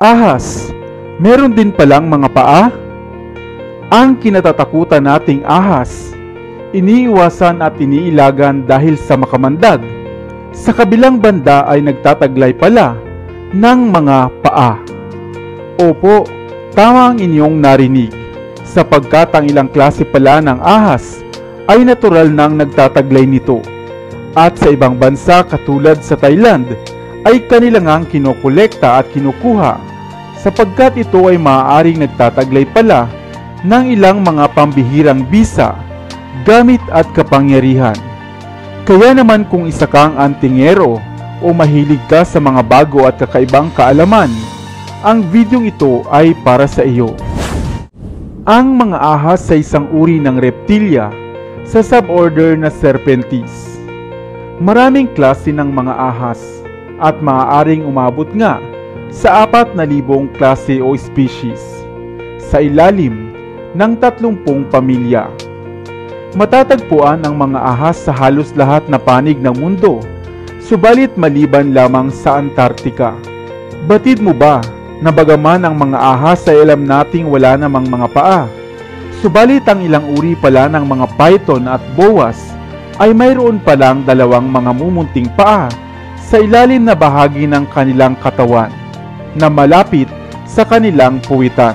Ahas, meron din palang mga paa? Ang kinatatakutan nating ahas, iniiwasan at iniilagan dahil sa makamandag. Sa kabilang banda ay nagtataglay pala ng mga paa. Opo, tama ang inyong narinig, sapagkat ang ilang klase pala ng ahas ay natural nang nagtataglay nito. At sa ibang bansa katulad sa Thailand ay kanilang kinokolekta at kinukuha, sapagkat ito ay maaaring nagtataglay pala ng ilang mga pambihirang bisa, gamit at kapangyarihan. Kaya naman kung isa kang antingero o mahilig ka sa mga bago at kakaibang kaalaman, ang videong ito ay para sa iyo. Ang mga ahas ay isang uri ng reptilya sa suborder na Serpentes. Maraming klase ng mga ahas at maaaring umabot nga sa 4,000 klase o species sa ilalim ng 30 pamilya. Matatagpuan ang mga ahas sa halos lahat na panig ng mundo, subalit maliban lamang sa Antarctica. Batid mo ba na bagaman ang mga ahas ay alam nating wala namang mga paa, subalit ang ilang uri pala ng mga python at boas ay mayroon palang dalawang mga mumunting paa sa ilalim na bahagi ng kanilang katawan na malapit sa kanilang puwitan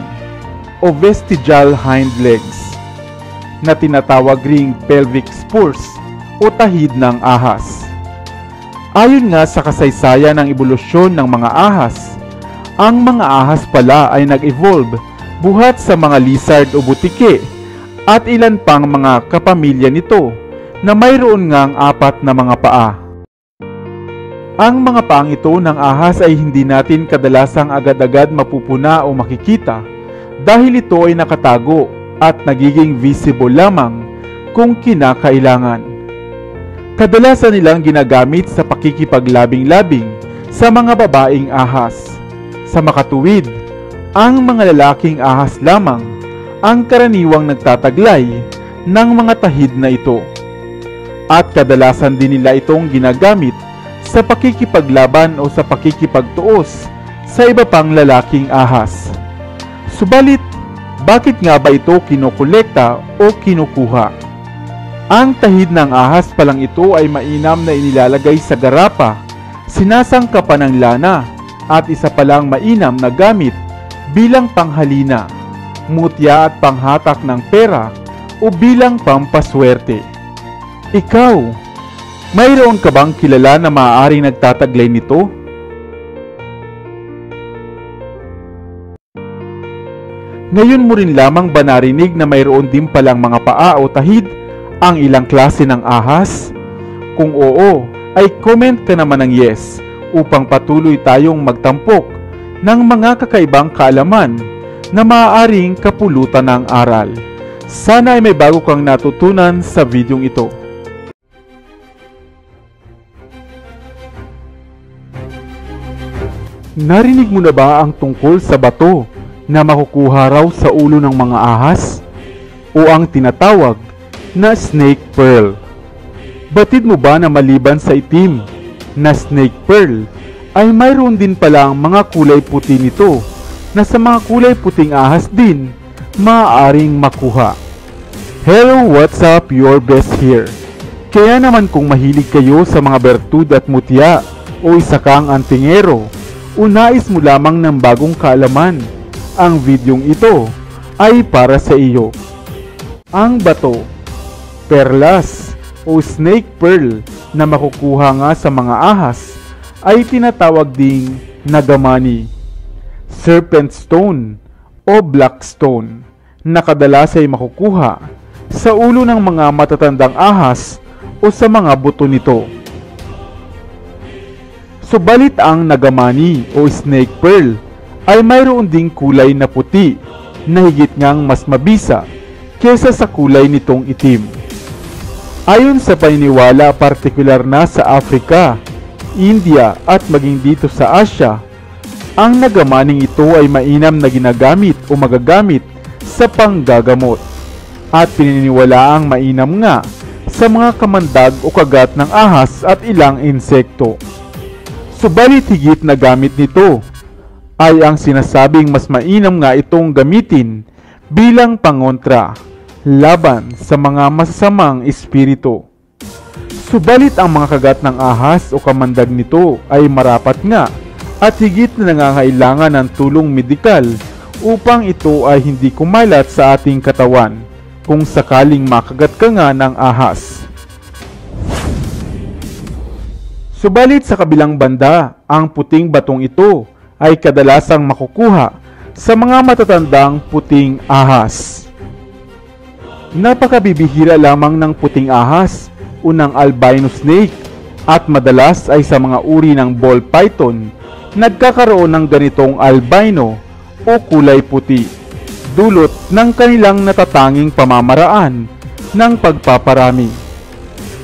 o vestigial hind legs na tinatawag ring pelvic spurs o tahid ng ahas. Ayon nga sa kasaysayan ng ebolusyon ng mga ahas, ang mga ahas pala ay nag-evolve buhat sa mga lizard o butike at ilan pang mga kapamilya nito na mayroon ngang 4 na mga paa. Ang mga paang ito ng ahas ay hindi natin kadalasang agad-agad mapupuna o makikita dahil ito ay nakatago at nagiging visible lamang kung kinakailangan. Kadalasan nilang ginagamit sa pakikipaglabing-labing sa mga babaeng ahas. Sa makatuwid, ang mga lalaking ahas lamang ang karaniwang nagtataglay ng mga tahid na ito. At kadalasan din nila itong ginagamit sa pakikipaglaban o sa pakikipagtuos sa iba pang lalaking ahas. Subalit, bakit nga ba ito kinokolekta o kinukuha? Ang tahid ng ahas palang ito ay mainam na inilalagay sa garapa, sinasangkapan ng lana, at isa palang mainam na gamit bilang panghalina, mutya at panghatak ng pera o bilang pampaswerte. Ikaw, mayroon ka bang kilala na maaaring nagtataglay nito? Ngayon mo rin lamang ba narinig na mayroon din palang mga paa o tahid ang ilang klase ng ahas? Kung oo, ay comment ka naman ng yes upang patuloy tayong magtampok ng mga kakaibang kaalaman na maaaring kapulutan ng aral. Sana ay may bago kang natutunan sa videong ito. Narinig mo na ba ang tungkol sa bato na makukuha raw sa ulo ng mga ahas? O ang tinatawag na snake pearl? Batid mo ba na maliban sa itim na snake pearl, ay mayroon din palang mga kulay puti nito na sa mga kulay puting ahas din maaaring makuha. Hello, what's up? Your best here. Kaya naman kung mahilig kayo sa mga bertud at mutya o isa kang antingero o nais mo lamang ng bagong kaalaman, ang videong ito ay para sa iyo. Ang bato, perlas o snake pearl na makukuha nga sa mga ahas ay tinatawag ding nagamani, serpent stone o black stone na kadalas ay makukuha sa ulo ng mga matatandang ahas o sa mga buto nito. Subalit ang nagamani o snake pearl ay mayroon ding kulay na puti na higit ngang mas mabisa kesa sa kulay nitong itim. Ayon sa paniniwala, partikular na sa Africa, India at maging dito sa Asia, ang nagamaning ito ay mainam na ginagamit o magagamit sa panggagamot at pininiwalaang mainam nga sa mga kamandag o kagat ng ahas at ilang insekto. Subalit higit na gamit nito ay ang sinasabing mas mainam nga itong gamitin bilang pangontra laban sa mga masasamang espiritu. Subalit ang mga kagat ng ahas o kamandag nito ay marapat nga at higit na nangangailangan ng tulong medikal upang ito ay hindi kumalat sa ating katawan kung sakaling makagat ka nga ng ahas. Subalit sa kabilang banda, ang puting batong ito ay kadalasang makukuha sa mga matatandang puting ahas. Napakabibihira lamang ng puting ahas o ng albino snake at madalas ay sa mga uri ng ball python nagkakaroon ng ganitong albino o kulay puti, dulot ng kanilang natatanging pamamaraan ng pagpaparami.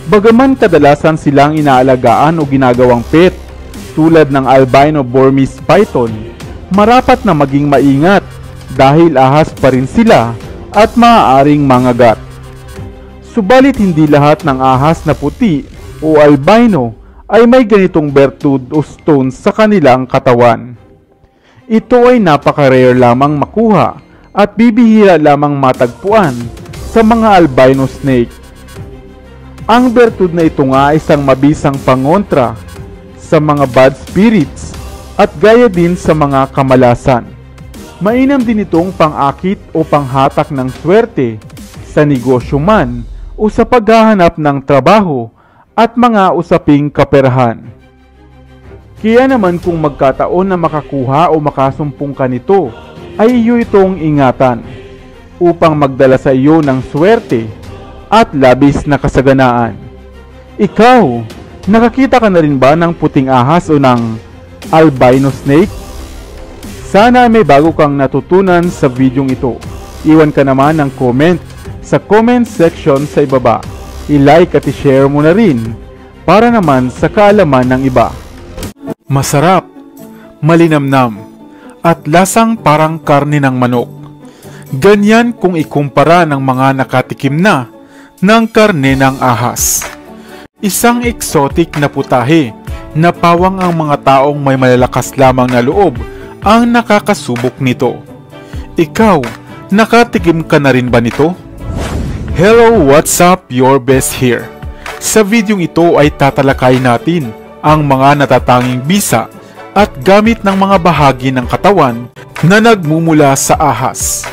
Bagaman kadalasan silang inaalagaan o ginagawang pet tulad ng albino Burmese python, marapat na maging maingat dahil ahas pa rin sila at maaaring mangagat. Subalit hindi lahat ng ahas na puti o albino ay may ganitong bertud o stones sa kanilang katawan. Ito ay napaka-rare lamang makuha at bibihira lamang matagpuan sa mga albino snake. Ang bertud na ito nga ay isang mabisang pangontra sa mga bad spirits at gaya din sa mga kamalasan. Mainam din itong pang-akit o panghatak ng swerte sa negosyo man o sa paghahanap ng trabaho at mga usaping kaperahan. Kaya naman kung magkataon na makakuha o makasumpong ka nito, ay iyo itong ingatan upang magdala sa iyo ng swerte at labis na kasaganaan. Ikaw, nakakita ka na rin ba ng puting ahas o ng albino snake? Sana may bago kang natutunan sa videong ito. Iwan ka naman ng comment sa comment section sa ibaba. I-like at i-share mo na rin para naman sa kaalaman ng iba. Masarap, malinamnam, at lasang parang karne ng manok. Ganyan kung ikumpara ng mga nakatikim na ng karne ng ahas. Isang exotic na putahe na pawang ang mga taong may malalakas lamang na loob ang nakakasubok nito. Ikaw, nakatikim ka na rin ba nito? Hello, what's up? Your best here. Sa videong ito ay tatalakay natin ang mga natatanging bisa at gamit ng mga bahagi ng katawan na nagmumula sa ahas.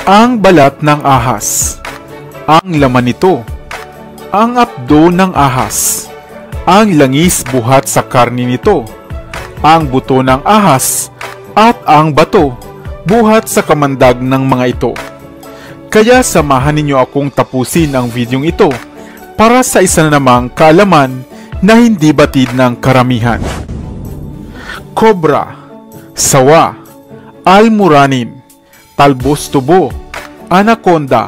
Ang balat ng ahas, ang laman nito, ang apdo ng ahas, ang langis buhat sa karni nito, ang buto ng ahas, at ang bato buhat sa kamandag ng mga ito. Kaya samahan ninyo akong tapusin ang videong ito para sa isa na namang kaalaman na hindi batid ng karamihan. Cobra, sawa, almuranin, talbos tubo, anaconda,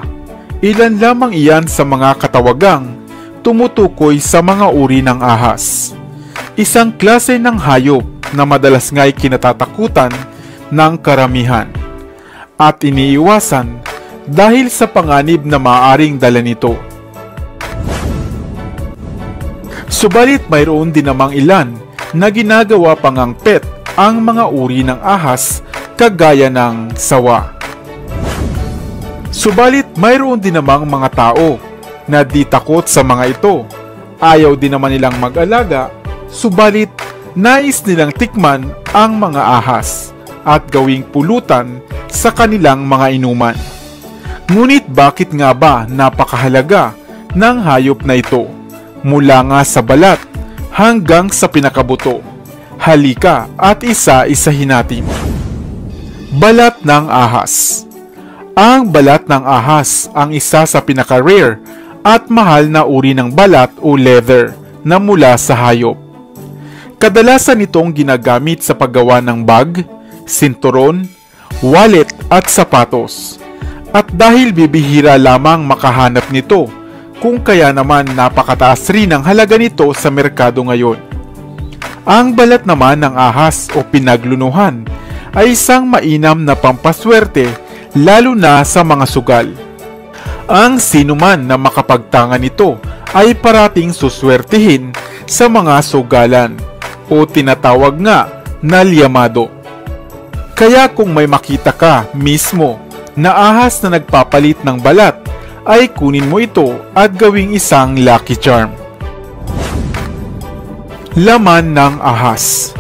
ilan lamang iyan sa mga katawagang tumutukoy sa mga uri ng ahas. Isang klase ng hayop na madalas nga'y kinatatakutan ng karamihan at iniiwasan dahil sa panganib na maaaring dala nito. Subalit mayroon din namang ilan na ginagawa pang ang pet ang mga uri ng ahas kagaya ng sawa. Subalit mayroon din namang mga tao na di takot sa mga ito. Ayaw din naman nilang mag-alaga, subalit nais nilang tikman ang mga ahas at gawing pulutan sa kanilang mga inuman. Ngunit bakit nga ba napakahalaga ng hayop na ito? Mula nga sa balat hanggang sa pinakabuto. Halika at isa-isahin natin. Balat ng ahas. Ang balat ng ahas ang isa sa pinaka-rare at mahal na uri ng balat o leather na mula sa hayop. Kadalasan itong ginagamit sa paggawa ng bag, sinturon, wallet at sapatos. At dahil bibihira lamang makahanap nito, kung kaya naman napakataas rin ang halaga nito sa merkado ngayon. Ang balat naman ng ahas o pinaglunuhan ay isang mainam na pampaswerte lalo na sa mga sugal. Ang sinuman na makapagtanga nito ay parating suswertihin sa mga sugalan o tinatawag nga na liyamado. Kaya kung may makita ka mismo na ahas na nagpapalit ng balat, ay kunin mo ito at gawing isang lucky charm. Laman ng ahas.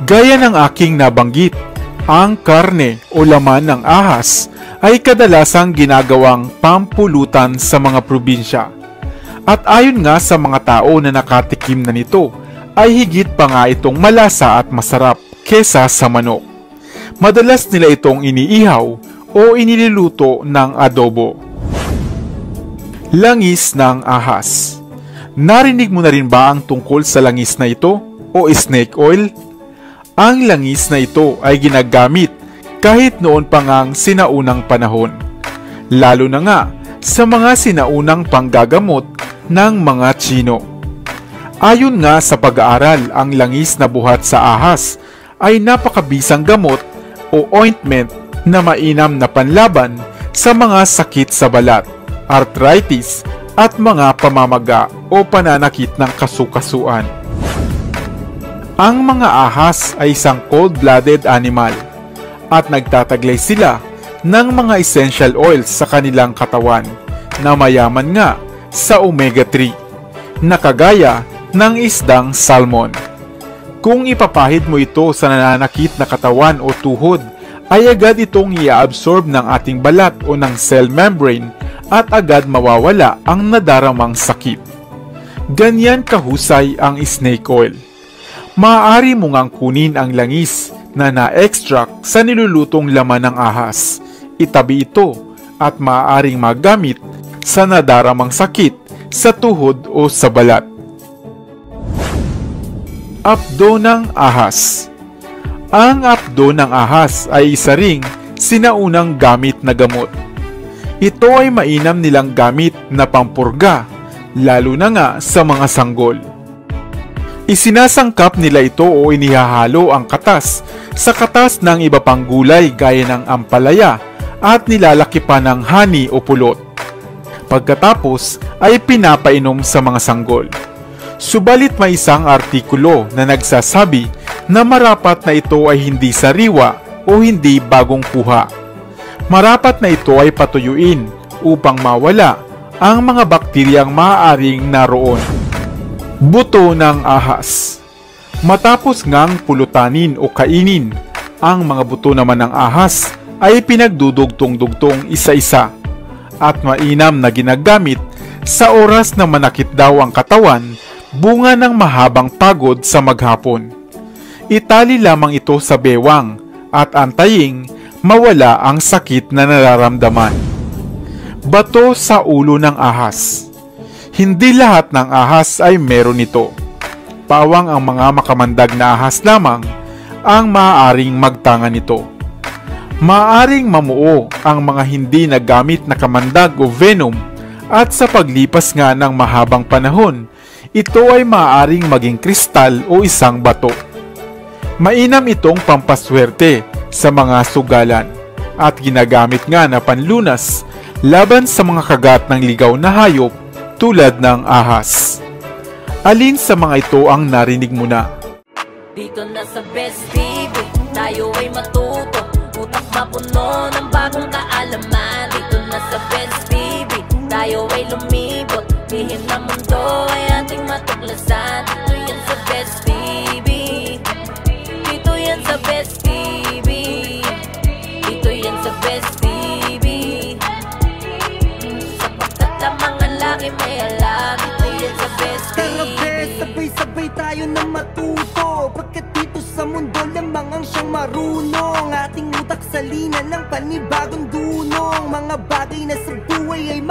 Gaya ng aking nabanggit, ang karne o laman ng ahas ay kadalasang ginagawang pampulutan sa mga probinsya. At ayon nga sa mga tao na nakatikim na nito, ay higit pa nga itong malasa at masarap kesa sa manok. Madalas nila itong iniihaw o iniluluto ng adobo. Langis ng ahas. Narinig mo na rin ba ang tungkol sa langis na ito o snake oil? Ang langis na ito ay ginagamit kahit noon pa ngang sinaunang panahon. Lalo na nga sa mga sinaunang panggagamot ng mga Tsino. Ayon nga sa pag-aaral, ang langis na buhat sa ahas ay napakabisang gamot o ointment na mainam na panlaban sa mga sakit sa balat, arthritis at mga pamamaga o pananakit ng kasukasuan. Ang mga ahas ay isang cold-blooded animal at nagtataglay sila ng mga essential oils sa kanilang katawan na mayaman nga sa omega-3 na kagaya ng isdang salmon. Kung ipapahid mo ito sa nananakit na katawan o tuhod, ay agad itong i-absorb ng ating balat o ng cell membrane at agad mawawala ang nadaramang sakit. Ganyan kahusay ang snake oil. Maaari mo ngang kunin ang langis na na-extract sa nilulutong laman ng ahas. Itabi ito at maaaring magamit sa nadaramang sakit sa tuhod o sa balat. Apdo ng ahas. Ang apdo ng ahas ay isa ring sinaunang gamit na gamot. Ito ay mainam nilang gamit na pampurga, lalo na nga sa mga sanggol. Isinasangkap nila ito o inihahalo ang katas sa katas ng iba pang gulay gaya ng ampalaya at nilalaki pa ng honey o pulot. Pagkatapos ay pinapainom sa mga sanggol. Subalit may isang artikulo na nagsasabi na marapat na ito ay hindi sariwa o hindi bagong kuha. Marapat na ito ay patuyuin upang mawala ang mga bakteryang maaaring naroon. Buto ng ahas. Matapos ngang pulutanin o kainin, ang mga buto naman ng ahas ay pinagdudugtong-dugtong isa-isa at mainam na ginagamit sa oras na manakit daw ang katawan, bunga ng mahabang pagod sa maghapon. Itali lamang ito sa bewang at antaying mawala ang sakit na nararamdaman. Bato sa ulo ng ahas. Hindi lahat ng ahas ay meron nito. Pawang ang mga makamandag na ahas lamang ang maaaring magtanga nito. Maaaring mamuo ang mga hindi nagamit na kamandag o venom at sa paglipas nga ng mahabang panahon, ito ay maaaring maging kristal o isang bato. Mainam itong pampaswerte sa mga sugalan at ginagamit nga na panlunas laban sa mga kagat ng ligaw na hayop tulad ng ahas. Alin sa mga ito ang narinig mo na? Dito na sa Best TV, tayo ay matuto, utak mapuno ng bagong kaalaman. Dito na sa Best TV, tayo ay lumibot, lihim na mundo ay ating matuklasan. Dito yan sa Best TV, dito yan sa Best TV, dito yan sa Best TV. Sapagkat ang mga laki may alam, dito yan sa Best TV. Sabay-sabay tayo na matuto, pagkat dito sa mundo lamang ang siyang marunong. Ating utak salina ng panibagong dunong, mga bagay na sa buhay ay